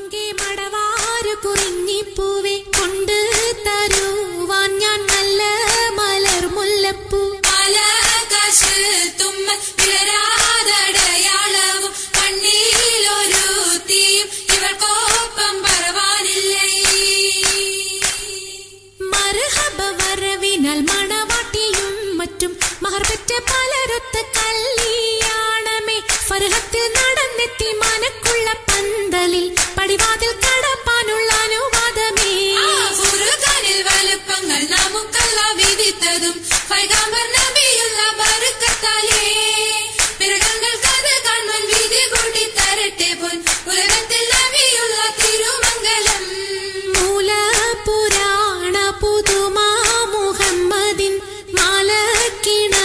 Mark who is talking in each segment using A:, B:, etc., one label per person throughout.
A: മങ്കെ മടവാരു കുറിഞ്ഞിപ്പൂവെ കൊണ്ട് തരുവാൻ ഞാൻ നല്ല മലർ മുല്ലപ്പൂ
B: ആകാശ് തുമ്മൽ വിളരാതടയാളവും കണ്ണിലൊരു തീയും ഇവൾക്കൊപ്പം പറവാനില്ലേ.
A: മർഹബ വരവിനാൽ മണവാട്ടിയും മറ്റും മഹർപെറ്റ പലരൊത്ത് കല്യാണമേ ഫർഹത്തിൽ നടന്നെത്തി മനക്കുള്ള പന്തലിൽ പടിവാതിൽ കടപ്പാനുള്ള അനുവാദമേ.
B: ഫുർഖാനിൽ വലുപ്പങ്ങൾ നമുക്കല്ല വിധിത്തതും പൈഗാംബർ നബിയുള്ള ബർക്കത്താലേ പിറകങ്ങൾക്കത് കാണുവാൻ വിധി കൂടി തരട്ടെ പൊൻ ഉലകത്തിൽ നബിയുള്ള തിരുമംഗലം.
A: മൂല പുരാണ പുതുമ മുഹമ്മദിൻ മാലക്കിണ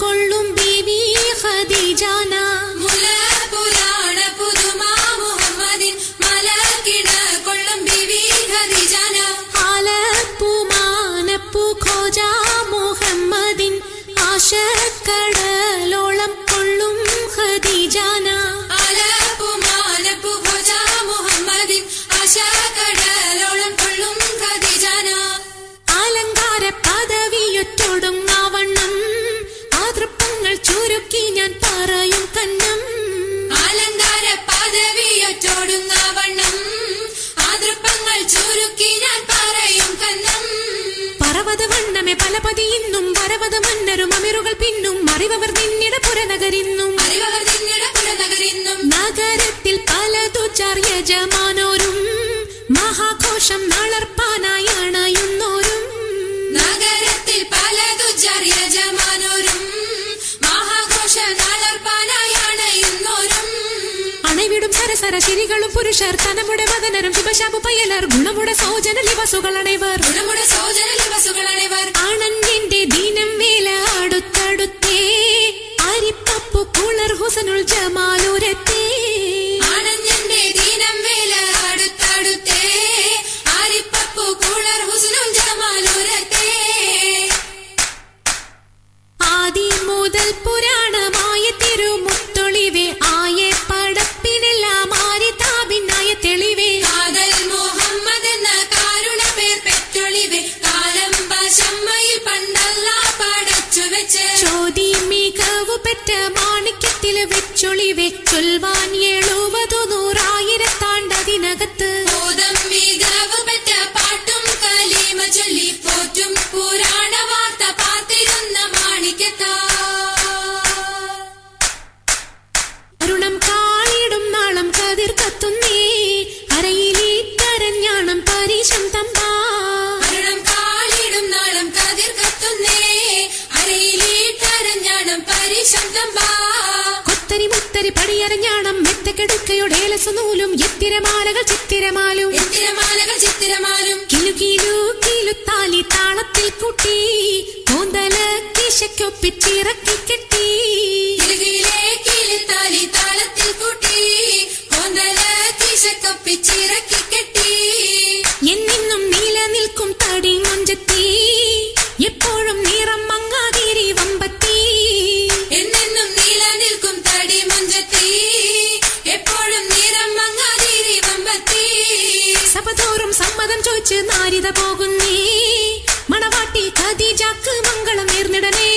A: കൊള്ളും ബീവി ഖദീജാന.
B: മുലപുരാണ പുതുമ മുഹമ്മദിൻ മലക്കിണ കൊള്ളും ബീവി ഖദീജാന.
A: ആലപ്പു മാനപ്പു ഖോജ മുഹമ്മദിൻ ആശക്കടലോളം കൊള്ളും ഖദീജാന.
B: ആലപ്പു മാനപ്പു ഖോജ മുഹമ്മദിൻ ആശക്കടലോളം കൊള്ളും ഖദീജാന.
A: അലങ്കാര പദവിയൊറ്റൊടുങ്ങാവണ്ണം ആതൃപ്പങ്ങൾ ചുരുക്കി ഞാൻ പറയും കണ്ണം.
B: അലങ്കാര പദവിയൊറ്റോടുങ്ങവണ്ണം ആതൃപ്പങ്ങൾ ചുരുക്കി ഞാൻ പറയും കന്നം.
A: പറവത വണ്ണമേ പലപതി ഇന്നും വരവത മന്നരും അമിറുകൾ പിന്നും അറിവർ നിന്നിട പുരനഗരിന്നും.
B: അറിവർ നിന്നിട പുരനഗരിന്നും.
A: നഗരത്തിൽ പലതു ചാർയജമാനോരും മഹാഘോഷം നളർപ്പാനായി അണയുന്നോരും.
B: നഗരത്തിൽ പലതു യജമാനോരും മഹാഘോഷ നാളർപ്പാനായി അണയുന്നോരും.
A: അണവിടും സരസര ശിരികളും പുരുഷർ തനമുടെ മദനരും ശുഭശാപു പയലർ ഗുണമുടെ സോജന ലിവസുകളണൈവർ.
B: ഗുണമുടെ സോജന ലിവസുകളണൈവർ.
A: ആണന്റെ ദീനം വേല അടുത്തടുത്തേ അരിപ്പപ്പു കുളർ ഹുസനുൽ ജമാലൂരത്തേ.
B: ആണഞ്ഞന്റെ ദീനം വേല അടുത്തടുത്തേ ആരിപ്പപ്പു കുളർ ഹുസ്നുൽ ജമാലൂരത്തേ.
A: ആദി മുതൽ പുരാണമായ തിരുമുത്തൊളിവേ ആയ പടപ്പിനെല്ലാം ആരിതാപിന്നായ തെളിവേ.
B: കാതൽ മുഹമ്മദ് എന്ന കാരുണ പേർ പെറ്റൊളിവേ കാലം പശമ്മയിൽ പണ്ടല്ല പടച്ചു വെച്ച്.
A: ചോതി മികവു പെറ്റ മാണിക്യത്തിൽ വെച്ചൊളിവേ ചൊൽവാൻ 70,100,000
B: ബോധം മികവ് പെറ്റ പാട്ടും കലീമ ചൊല്ലി പോറ്റും പുരാണ വാർത്ത പാർത്തിരുന്ന മാണിക്യത്താ.
A: അരുണം കാളിടും നാളം കതിർ കത്തുന്നേ അരയിലീറ്റരഞ്ഞാണം പരീശം തമ്പാ.
B: അരുണം കാളിടും നാളം കതിർ കത്തുന്നേ അരയിലീട്ടരഞ്ഞാണം പരീശം തമ്പാ.
A: കൊത്തരി മുത്തരി പടിയരഞ്ഞാണം മെത്തക്കെടുക്കയുടെ നൂലും എത്തിരമാലകൾ ചിത്തിരമാലും.
B: എത്തിരമാലകൾ ചിത്തിരമാലും.
A: കിലു കിലു കിലുത്താലി താളത്തിൽ കൂട്ടി കോന്തല കിശയ്ക്കൊപ്പിച്ചിറക്കി കെട്ടി.
B: കിലുകിലേ കിലുത്താലി താളത്തിൽ കൂട്ടി കോന്തല കിശക്കൊപ്പിച്ചിറക്കി കെട്ടി.
A: എന്നും നിലനിൽക്കും തടി മൊഞ്ചത്തി എപ്പോഴും നിറം മങ്ങാതിരി വമ്പത്തി.
B: എന്നെന്നും നിലനിൽക്കും തടി മഞ്ചത്തി എപ്പോഴും നിറം മങ്ങാതിരി വമ്പത്തി.
A: സഭതോറും സമ്മതം ചോദിച്ച് നാരിത പോകുന്നേ മണവാട്ടി ഖദീജക്ക് മംഗളം നേർന്നിടനേ.